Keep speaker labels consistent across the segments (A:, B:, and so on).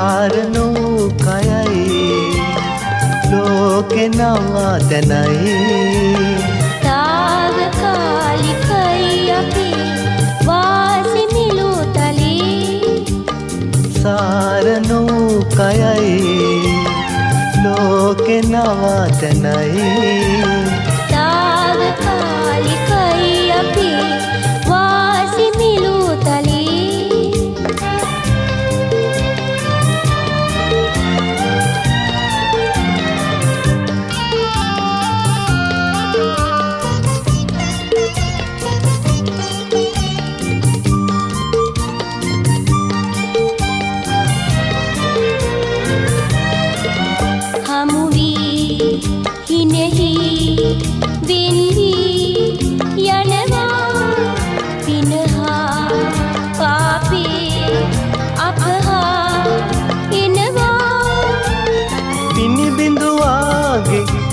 A: සාරනෝ කයයි ලෝකෙ නවතනයි
B: තාවකාලිකයි අපි වාසි මිලුතලේ
A: සාරනෝ කයයි ලෝකෙ නවතනයි
B: තාවකාලිකයි අපි වාසි මිලුතලේ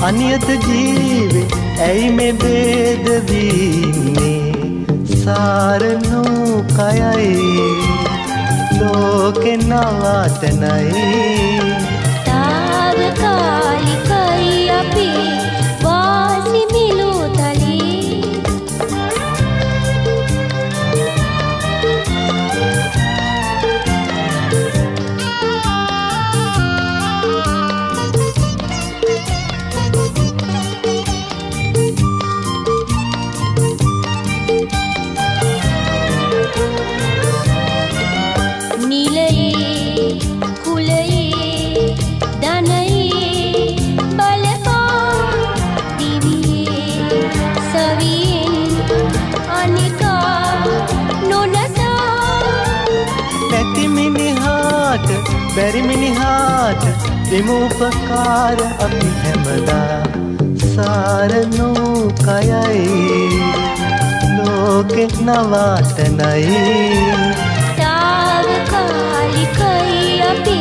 A: අනියත ජීවෙ ඇයි මේ බේද වීන්නේ සාරනෝ කයයි ලෝකෙ නවතනයි
B: තාවකාලිකයි අපි වාසි මිලුතලේ බැරි මිනිහාට විමුපකාර අපි හැමදා සාරනෝ කයයි ලෝකෙ නවතනයි තාවකාලිකයි අපි